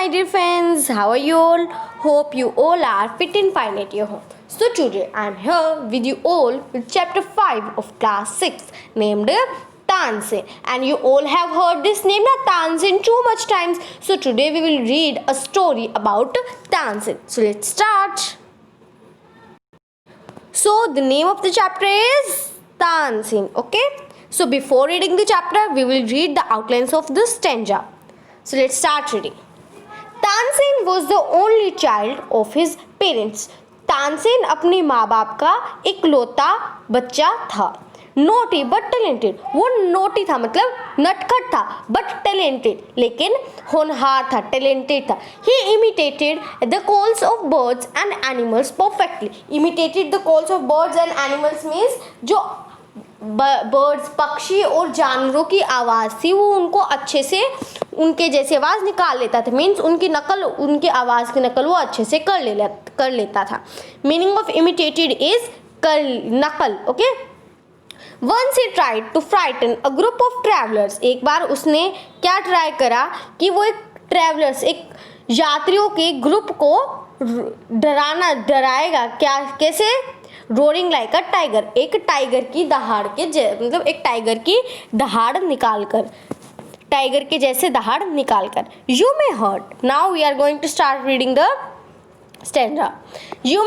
my dear friends, how are you all? Hope you all are fit and fine at your home. So today I am here with you all with chapter 5 of class 6 named Tansin, and you all have heard this name Tansin too much times. So today we will read a story about Tansin. So let's start. So the name of the chapter is Tansin. Okay. So before reading the chapter, we will read the outlines of the stanza. So let's start reading. Tansen was the only child of his parents. Tansen अपने माँ बाप का इकलौता बच्चा था. Naughty but talented. वो naughty था मतलब नटखट था, बट टैलेंटेड लेकिन होनहार था, टैलेंटेड था. He imitated the calls of birds and animals perfectly. Imitated the calls of birds and animals means जो बर्ड्स पक्षी और जानवरों की आवाज़ थी वो उनको अच्छे से उनके जैसे आवाज़ निकाल लेता था. मीन्स उनकी नकल, उनकी आवाज़ की नकल वो अच्छे से कर लेता था. मीनिंग ऑफ इमिटेटेड इज नकल. ओके. वंस ही tried to frighten a group of travellers. एक बार उसने क्या ट्राई करा कि वो एक ट्रैवलर्स, एक यात्रियों के ग्रुप को डराएगा. क्या, कैसे? Roaring like a tiger. एक टाइगर की दहाड़ के मतलब एक टाइगर की दहाड़ निकाल कर, टाइगर के जैसे दहाड़ निकाल कर. You may hurt. Now we are going to start reading the stanza. You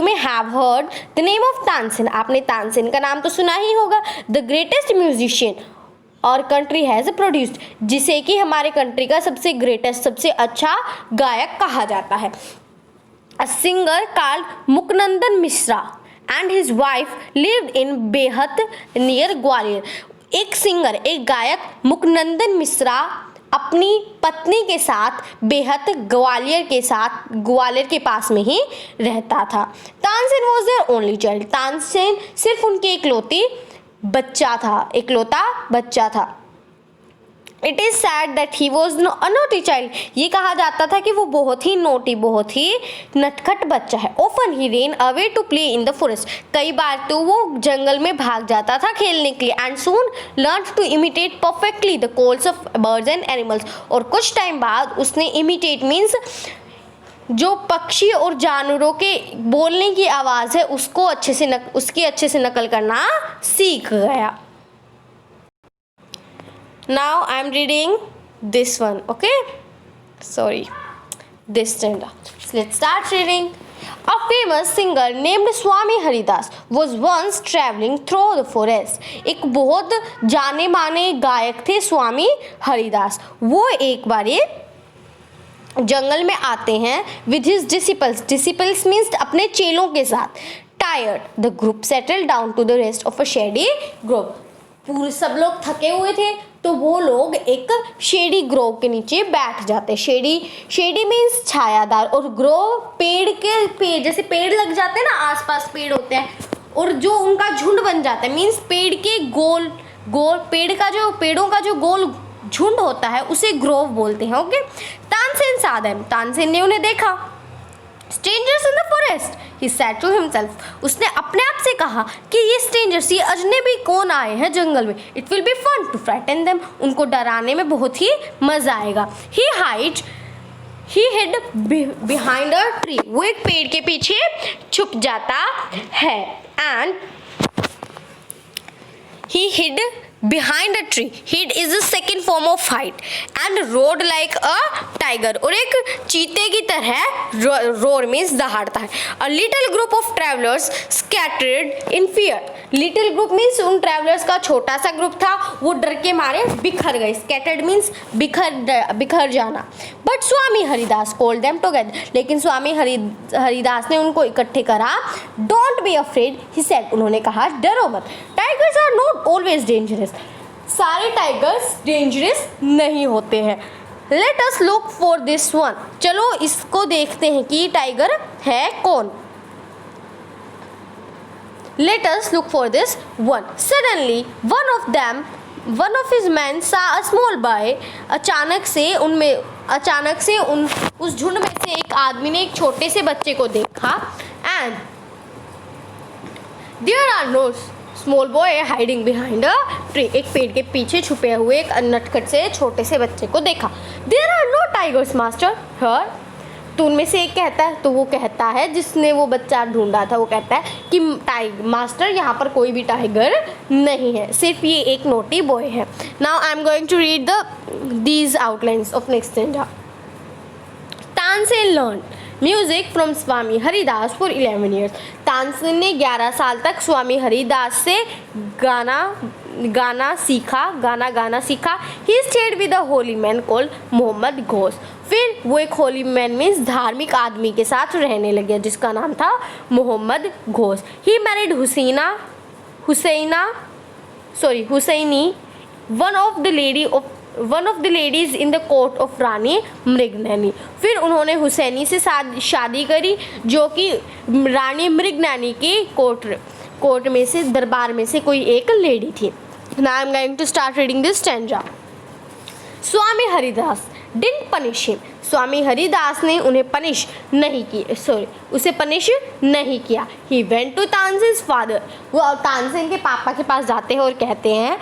may have heard the name of Tansen. आपने तानसेन का नाम तो सुना ही होगा. The greatest musician our country has produced, जिसे कि हमारे कंट्री का सबसे ग्रेटेस्ट, सबसे अच्छा गायक कहा जाता है. A singer called Muknandan Mishra and his wife lived in Behat near Gwalior. एक सिंगर, एक गायक मुकनंदन मिश्रा अपनी पत्नी के साथ बेहत ग्वालियर के पास में ही रहता था. Tansen was their only child. Tansen सिर्फ उनकी इकलौता बच्चा था. It is sad that he was a naughty child. ये कहा जाता था कि वो बहुत ही नोटी, बहुत ही नटखट बच्चा है. Often he ran away to play in the forest. कई बार तो वो जंगल में भाग जाता था खेलने के लिए. And soon learn to imitate perfectly the calls of birds and animals. और कुछ टाइम बाद उसने इमिटेट मीन्स जो पक्षी और जानवरों के बोलने की आवाज़ है उसको उसकी अच्छे से नकल करना सीख गया. Now I am reading this one. Okay, sorry, this stanza. So let's start reading. A famous singer named Swami Haridas was once traveling through the forest. एक बहुत जाने माने गायक थे स्वामी हरिदास. वो एक बार जंगल में आते हैं with his disciples. Disciples means अपने चेलों के साथ. Tired, the group settled down to the rest of a shady grove. पूरे सब लोग थके हुए थे तो वो लोग एक शेडी ग्रोव के नीचे बैठ जाते. शेडी मीन्स छायादार, और ग्रोव पेड़ जैसे पेड़ लग जाते हैं ना, आसपास पेड़ होते हैं और जो उनका झुंड बन जाता है. मीन्स पेड़ के गोल पेड़ों का जो गोल झुंड होता है उसे ग्रोव बोलते हैं. Okay. Tansen saw them. Tansen ने उन्हें देखा. Strangers in the forest, he said to himself. उसने अपने आप से कहा कि ये स्ट्रेंजर्स, ये अजनबी कौन आए हैं जंगल में. It will be fun to frighten them. उनको डराने में बहुत ही मजा आएगा. He hid behind a tree. वो एक पेड़ के पीछे छुप जाता है. And he hid behind a tree. Hid is the second form of hide. And roared like a tiger. और एक चीते की तरह roar means दहाड़ता है. A little group of travelers scattered in fear. Little group means उन travelers का छोटा सा ग्रुप था, वो डर के मारे बिखर गए. Scattered means बिखर जाना. But Swami Haridas called them together. लेकिन स्वामी हरिदास ने उनको इकट्ठे करा. Don't be afraid, he said. उन्होंने कहा डरो मत. Tigers are not always dangerous. सारे टाइगर्स डेंजरस नहीं होते हैं. Let us look for this one. चलो इसको देखते हैं कि टाइगर है कौन. Let us look for this one. Suddenly one of his men saw a small boy. अचानक से उस झुंड में से एक आदमी ने एक छोटे से बच्चे को देखा. And there are no small boy hiding behind a tree, एक पेड़ के पीछे छुपे हुए एक नटखट से छोटे से बच्चे को देखा। There are no tigers master here, तो उनमें से एक कहता है, तो वो कहता है जिसने वो बच्चा ढूंढा था, वो कहता है कि टाइगर मास्टर यहाँ पर कोई भी टाइगर नहीं है, सिर्फ ये एक नोटी बॉय है। Now I am going to read these outlines of next stanza. Tansen learn music from Swami Haridas for 11 years. Tansen ने 11 साल तक स्वामी हरिदास से गाना सीखा। He stayed with a holy man called Mohammad Ghosh. फिर वो एक होली मैन मीन्स धार्मिक आदमी के साथ रहने लगे जिसका नाम था Mohammad Ghosh. He married Husaini one of the ladies in the court of Rani Mrignaini. फिर उन्होंने हुसैनी से शादी करी जो कि रानी मृगनैनी की कोर्ट में से, दरबार में से कोई एक लेडी थी। Now I am going to start reading this stanza. Swami Haridas didn't punish him. Swami Haridas ने उन्हें उसे पनिश नहीं किया। He went to Tansen's father. वो तानसेन के पापा के पास जाते हैं और कहते हैं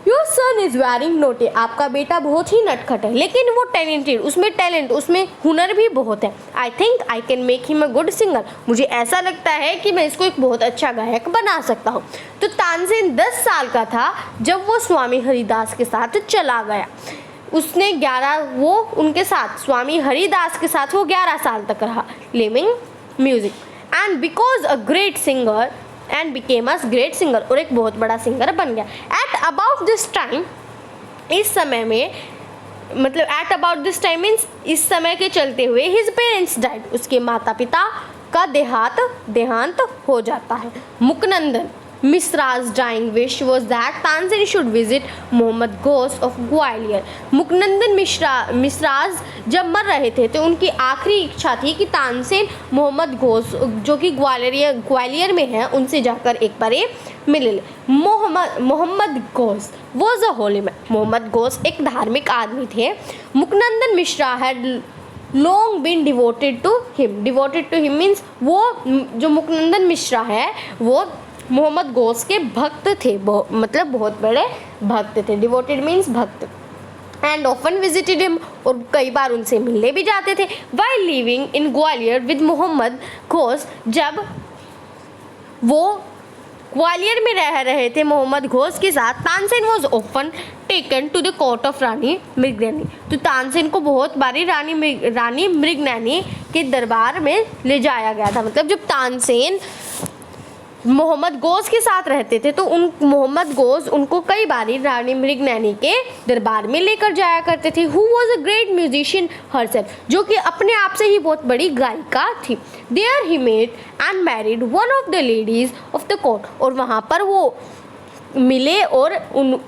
your son is very naughty, आपका बेटा बहुत ही नटखट है, लेकिन वो टैलेंटेड, उसमें हुनर भी बहुत है। I think I can make him a good singer, मुझे ऐसा लगता है कि मैं इसको एक बहुत अच्छा गायक बना सकता हूँ। तो तानसेन 10 साल का था जब वो स्वामी हरिदास के साथ चला गया। वो उनके साथ स्वामी हरिदास के साथ वो 11 साल तक रहा, living music and because a great singer and became a great singer, और एक बहुत बड़ा सिंगर बन गया। एट अबाउट दिस टाइम, इस समय में मतलब at about this time means इस समय के चलते हुए हिज पेरेंट्स डाइड, उसके माता पिता का देहांत हो जाता है। मुकनंदन मिश्रा's dying wish was that Tansen should visit Mohammad Ghosh of Gwalior. मुकनंदन मिश्राज जब मर रहे थे तो उनकी आखिरी इच्छा थी कि तानसेन मोहम्मद घोष जो कि ग्वालियर में है उनसे जाकर एक बार मिले। Mohammad Ghosh was a holy man। Mohammad Ghosh एक धार्मिक आदमी थे। मुकनंदन Mishra had long been devoted to him। devoted to him means वो जो मुकनंदन मिश्रा है वो मोहम्मद घोष के भक्त थे, मतलब बहुत बड़े भक्त थे। डिवोटेड मीन्स भक्त। एंड ऑफन विजिटेड हिम, और कई बार उनसे मिलने भी जाते थे। While living in Gwalior with Mohammad Ghosh, जब वो ग्वालियर में रह रहे थे मोहम्मद घोष के साथ, Tansen was often taken to the court of Rani Mrignaini. तो तानसेन को बहुत बारी रानी मृगनैनी के दरबार में ले जाया गया था। मतलब जब तानसेन मोहम्मद घोष के साथ रहते थे तो मोहम्मद घोष उनको कई बारी रानी मृगनैनी के दरबार में लेकर जाया करते थे। Who was a great musician herself, जो कि अपने आप से ही बहुत बड़ी गायिका थी। There he met and married one of the ladies of the court, और वहाँ पर वो मिले और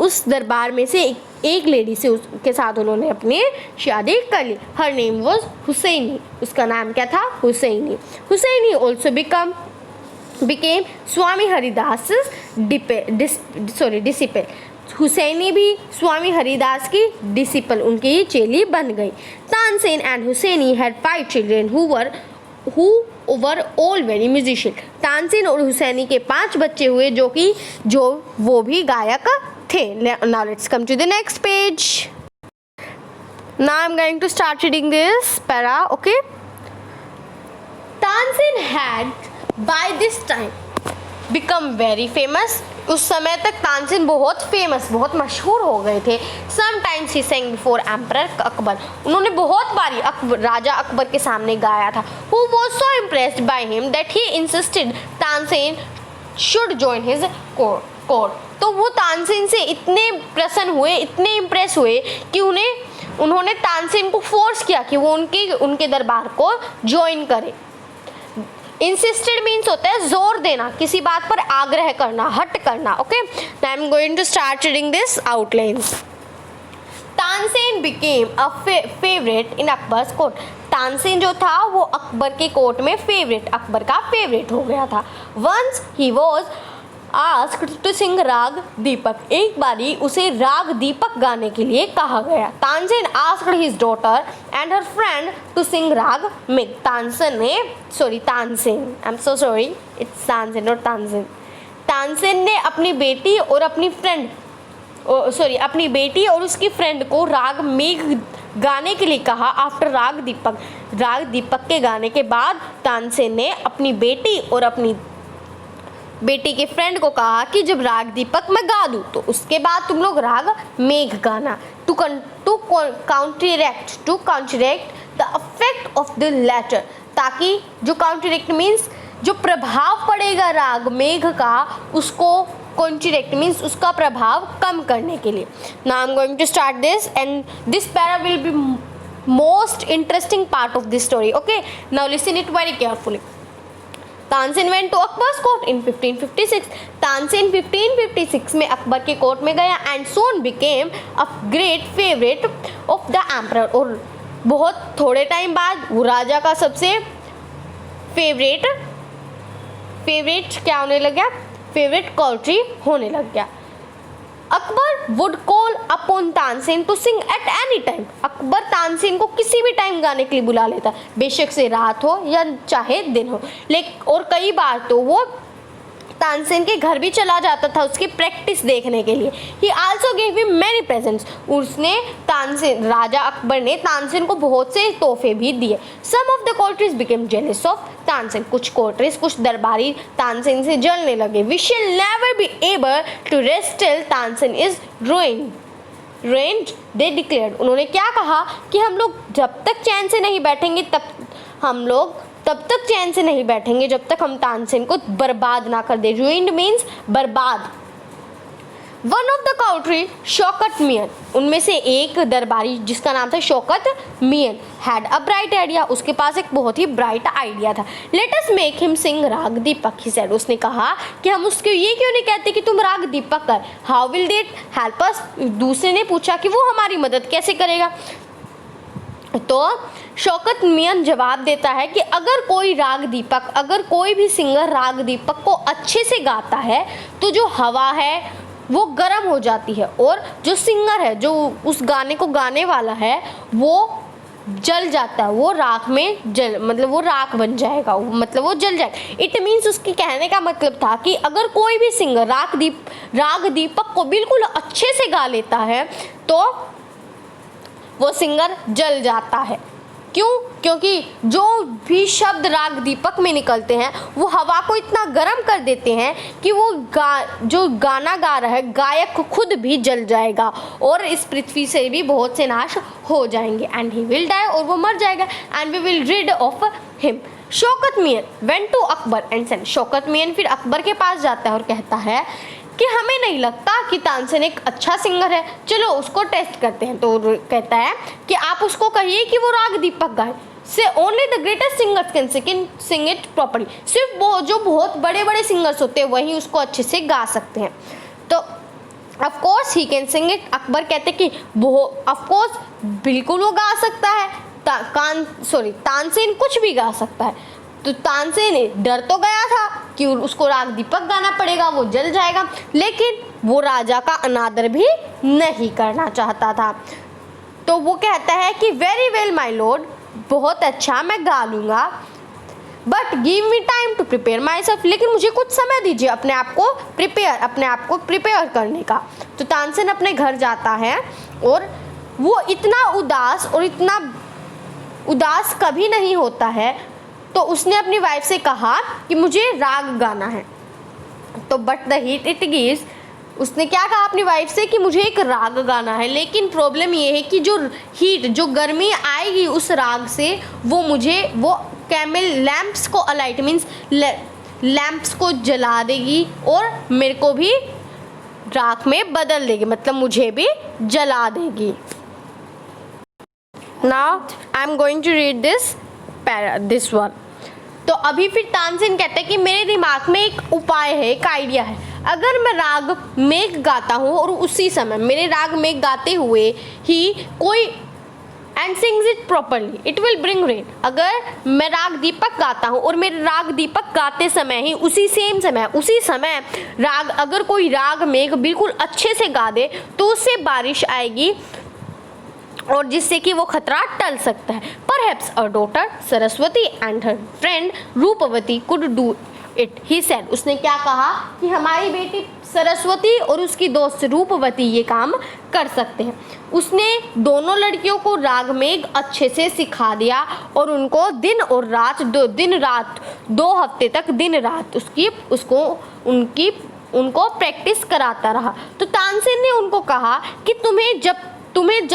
उस दरबार में से एक लेडी से उसके साथ उन्होंने अपनी शादी कर ली। हर नेम वॉज हुसैनी, उसका नाम क्या था? Husaini. Husaini also became Swami Haridas disciple. Husaini भी स्वामी हरिदास की डिसिपल, उनकी चेली बन गई। Tansen and Husaini had 5 children who were all very musician। Tansen और हुसैनी के 5 बच्चे हुए जो वो भी गायक थे। Now let's come to the next page. Now I'm going to start reading this para, okay? Tansen had by this time become very famous। उस समय तक तानसेन बहुत फेमस, बहुत मशहूर हो गए थे। Sometimes he sang before Emperor Akbar, उन्होंने बहुत बारी राजा अकबर के सामने गाया था। Who was so impressed by him that he insisted Tansen should join his court। तो वो तानसेन से इतने प्रसन्न हुए, इतने इम्प्रेस हुए कि उन्होंने तानसेन को फोर्स किया कि वो उनके दरबार को ज्वाइन करे। इंसिस्टेड मीन्स होता है जोर देना, किसी बात पर आग्रह करना, हट करना। Okay, I am going to start reading this outlines. Tansen became a favourite in Akbar's court. Tansen जो था वो अकबर के कोर्ट में अकबर का फेवरेट हो गया था। Once he was asked to sing raag Deepak, एक बारी उसे राग दीपक गाने के लिए कहा गया। Tansen asked his daughter and her friend to sing raag मिग। Tansen, I am so sorry, it's Tansen और तानसेन। तानसेन ने अपनी बेटी और अपनी फ्रेंड अपनी बेटी और उसकी फ्रेंड को राग मेघ गाने के लिए कहा। आफ्टर राग दीपक के गाने के बाद तानसेन ने अपनी बेटी और अपनी बेटी के फ्रेंड को कहा कि जब राग दीपक मैं गा दूँ तो उसके बाद तुम लोग राग मेघ गाना, to counteract the effect of the latter, ताकि जो काउंटरैक्ट मीन्स जो प्रभाव पड़ेगा राग मेघ का, उसको काउंटरैक्ट मीन्स उसका प्रभाव कम करने के लिए। Now I am going to start this and this para will be most interesting part of this story. Okay, now listen it very carefully. Tansen went to Akbar's court in 1556। Tansen 1556 में अकबर के कोर्ट में गया and soon became a great favourite of the emperor, और बहुत थोड़े time बाद वो राजा का सबसे फेवरेट क्या होने लग गया, फेवरेट कोर्टरी होने लग गया। Akbar would call upon Tansen to sing at any time. Akbar Tansen को किसी भी टाइम गाने के लिए बुला लेता, बेशक से रात हो या चाहे दिन हो। और कई बार तो वो तानसेन के घर भी चला जाता था उसकी प्रैक्टिस देखने के लिए। ही also gave him many presents. उसने राजा अकबर ने तानसेन को बहुत से तोहफे भी दिए। Some of the courtiers became jealous of Tansen. कुछ कोर्टरीज, कुछ दरबारी तानसेन से जलने लगे। We shall never be able to rest till Tansen is ruined, they declared। उन्होंने क्या कहा कि हम लोग जब तक चैन से नहीं बैठेंगे तब तक चैन से नहीं बैठेंगे जब तक हम तानसेन को बर्बाद ना कर दे। ruined मीन्स बर्बाद। One of the courtiers Shaukat Miyan, उनमें से एक दरबारी जिसका नाम था Shaukat Miyan, had a bright idea, उसके पास एक बहुत ही ब्राइट आइडिया था। Let us make him sing raag Deepak, he said. उसने कहा कि हम उसको ये क्यों नहीं कहते कि तुम राग दीपक कर, how will that help us. दूसरे ने पूछा कि वो हमारी मदद कैसे करेगा। तो शौकत मियां जवाब देता है कि अगर कोई भी सिंगर राग दीपक को अच्छे से गाता है तो जो हवा है वो गर्म हो जाती है, और जो सिंगर है, जो उस गाने को गाने वाला है, वो जल जाता है, वो राख में वो राख बन जाएगा, मतलब वो जल जाएगा। इट मीन्स उसके कहने का मतलब था कि अगर कोई भी सिंगर राग दीपक को बिल्कुल अच्छे से गा लेता है तो वो सिंगर जल जाता है। क्यों? क्योंकि जो भी शब्द राग दीपक में निकलते हैं वो हवा को इतना गर्म कर देते हैं कि वो जो गाना गा रहा है गायक खुद भी जल जाएगा और इस पृथ्वी से भी बहुत से नाश हो जाएंगे। एंड ही विल डाई, और वो मर जाएगा। And we will rid of him. Shaukat Miyan went to Akbar and said. Shaukat Miyan फिर अकबर के पास जाता है और कहता है कि हमें नहीं लगता कि तानसेन एक अच्छा सिंगर है, चलो उसको टेस्ट करते हैं। तो कहता है कि आप उसको कहिए कि वो राग दीपक गाए। से only the greatest singers can sing it properly. सिर्फ वो जो बहुत बड़े बड़े सिंगर्स होते हैं वही उसको अच्छे से गा सकते हैं। तो of course he can sing it. Akbar कहते कि वो ऑफ कोर्स बिल्कुल वो गा सकता है। तानसेन कुछ भी गा सकता है। तो तानसेन डर तो गया था कि उसको राग दीपक गाना पड़ेगा, वो जल जाएगा, लेकिन वो राजा का अनादर भी नहीं करना चाहता था। तो वो कहता है कि वेरी वेल माय लॉर्ड, बहुत अच्छा, मैं गा लूँगा, but give me time to prepare myself. लेकिन मुझे कुछ समय दीजिए अपने आप को प्रिपेयर करने का। तो तानसेन अपने घर जाता है और वो इतना उदास कभी नहीं होता है। तो उसने अपनी वाइफ से कहा कि मुझे राग गाना है। तो but the heat it gives, उसने क्या कहा अपनी वाइफ से कि मुझे एक राग गाना है, लेकिन प्रॉब्लम ये है कि जो गर्मी आएगी उस राग से वो कैमल लैंप्स को अलाइट मीन्स लैंप्स को जला देगी और मेरे को भी राख में बदल देगी, मतलब मुझे भी जला देगी। Now I am going to read this one. तो अभी फिर तानसेन कहता है कि मेरे दिमाग में एक उपाय है, एक आइडिया है। अगर मैं राग मेघ गाता हूँ और उसी समय मेरे राग मेघ गाते हुए ही कोई and sings it properly it will bring rain. अगर मैं राग दीपक गाता हूँ और मेरे राग दीपक गाते समय ही उसी समय अगर कोई राग मेघ बिल्कुल अच्छे से गा दे तो उससे बारिश आएगी और जिससे कि वो खतरा टल सकता है। Perhaps a daughter Saraswati and her friend Rupavati could do it, he said, उसने क्या कहा कि हमारी बेटी सरस्वती और उसकी दोस्त रूपवती ये काम कर सकते हैं। उसने दोनों लड़कियों को रागमेघ अच्छे से सिखा दिया और उनको दिन और रात 2 हफ्ते तक दिन रात उनको प्रैक्टिस कराता रहा। तो तानसेन ने उनको कहा कि तुम्हें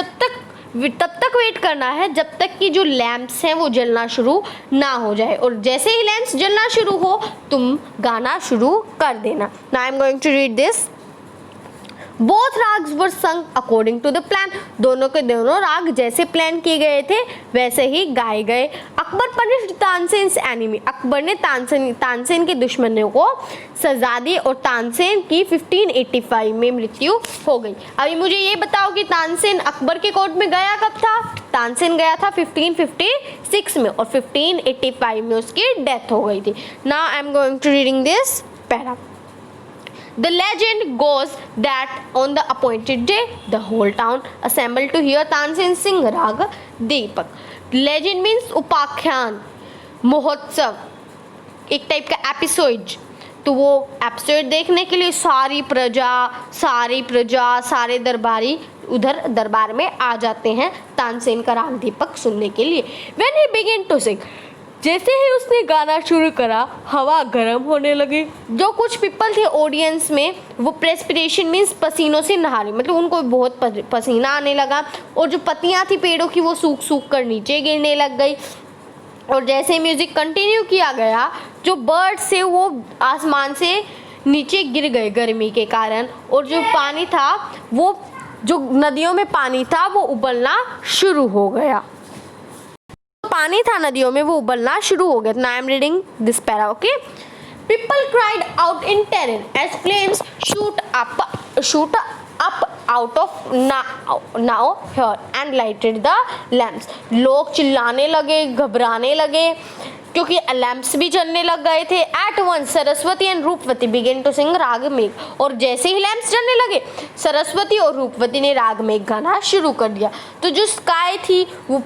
तब तक वेट करना है जब तक कि जो लैंप्स हैं वो जलना शुरू ना हो जाए, और जैसे ही लैंप्स जलना शुरू हो तुम गाना शुरू कर देना। Now I am going to read this. Both raags were sung according to the plan, दोनों के दोनों राग जैसे प्लान किए गए थे वैसे ही गाए गए। अकबर पनिश्ड तानसेन्स एनिमी, अकबर ने तानसेन के दुश्मनों को सजा दी और तानसेन की 1585 में मृत्यु हो गई। अभी मुझे ये बताओ कि तानसेन अकबर के कोर्ट में गया कब था? तानसेन गया था 1556 में और 1585 में उसकी डेथ हो गई थी। Now I am going to reading this para. The legend goes that on the appointed day, the whole town assembled to hear Tansen sing Rag Deepak. Legend means उपाख्यान, महोत्सव, एक टाइप का एपिसोड। तो वो episode देखने के लिए सारी प्रजा सारे दरबारी उधर दरबार में आ जाते हैं तानसेन का राग दीपक सुनने के लिए। When he began to sing, जैसे ही उसने गाना शुरू करा हवा गर्म होने लगी। जो कुछ पीपल थे ऑडियंस में वो प्रेस्पिरेशन मीन्स पसीनों से नहा रहे, मतलब उनको बहुत पसीना आने लगा और जो पत्तियां थी पेड़ों की वो सूख कर नीचे गिरने लग गई। और जैसे म्यूज़िक कंटिन्यू किया गया जो बर्ड्स थे वो आसमान से नीचे गिर गए गर्मी के कारण, और जो पानी था वो जो नदियों में पानी था वो उबलना शुरू हो गया। पानी था नदियों में वो उबलना शुरू हो गया। Now I am reading this para, okay. People cried out in terror as flames shoot up out of nowhere and lighted the lamps. लोग चिल्लाने लगे, घबराने लगे क्योंकि लैम्प्स भी जलने लग गए थे। At once Saraswati and Rupvati began to sing Raag Megh, और जैसे ही लैम्प्स जलने लगे सरस्वती और रूपवती ने रागमेघ गाना शुरू कर दिया। तो जो स्काई थी वो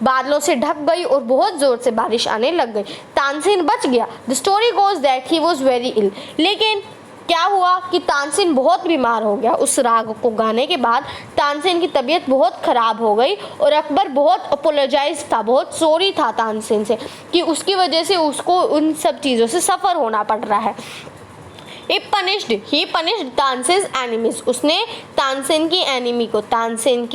बादलों से ढक गई और बहुत जोर से बारिश आने लग गई। तानसेन बच गया। The story goes that he was very ill, लेकिन क्या हुआ कि तानसेन बहुत बीमार हो गया। उस राग को गाने के बाद तानसेन की तबीयत बहुत ख़राब हो गई और अकबर बहुत अपोलोजाइज था, बहुत सॉरी था तानसेन से कि उसकी वजह से उसको उन सब चीज़ों से सफ़र होना पड़ रहा है। He punished तानसेन्स एनिमीज, उसने तानसेन की एनिमी को तानसेन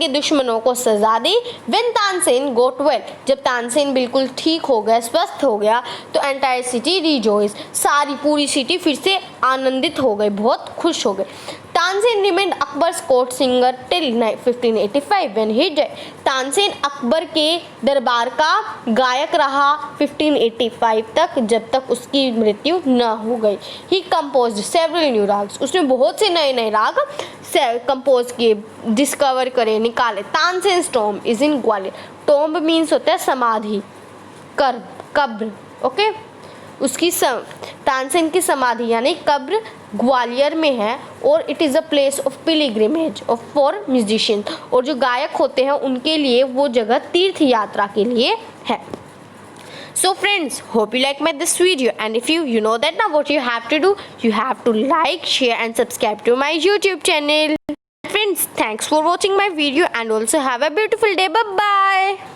के दुश्मनों को सजा दी। When तानसेन got well, जब तानसेन बिल्कुल ठीक हो गया, स्वस्थ हो गया, तो एंटायर सिटी रिजॉइस, पूरी सिटी फिर से आनंदित हो गई, बहुत खुश हो गए। Tansen remained Akbar's court singer till 1585 when he died. Tansen Akbar के दरबार का गायक रहा 1585 तक, जब तक उसकी मृत्यु न हो गई। ही कंपोज्ड सेवरल न्यू राग्स, उसने बहुत से नए राग कंपोज किए, डिस्कवर करे, निकाले। Tansen's tomb is in Gwalior. Tomb means होता है समाधि, कब्र, ओके। उसकी तानसेन की समाधि यानी कब्र ग्वालियर में है और it is a place of pilgrimage for musicians, और जो गायक होते हैं उनके लिए वो जगह तीर्थ यात्रा के लिए है। So friends, hope you like this video, and if you know that now what you have to do, you have to like, share and subscribe to my YouTube channel. Friends, thanks for watching my video and also have a beautiful day. Bye bye.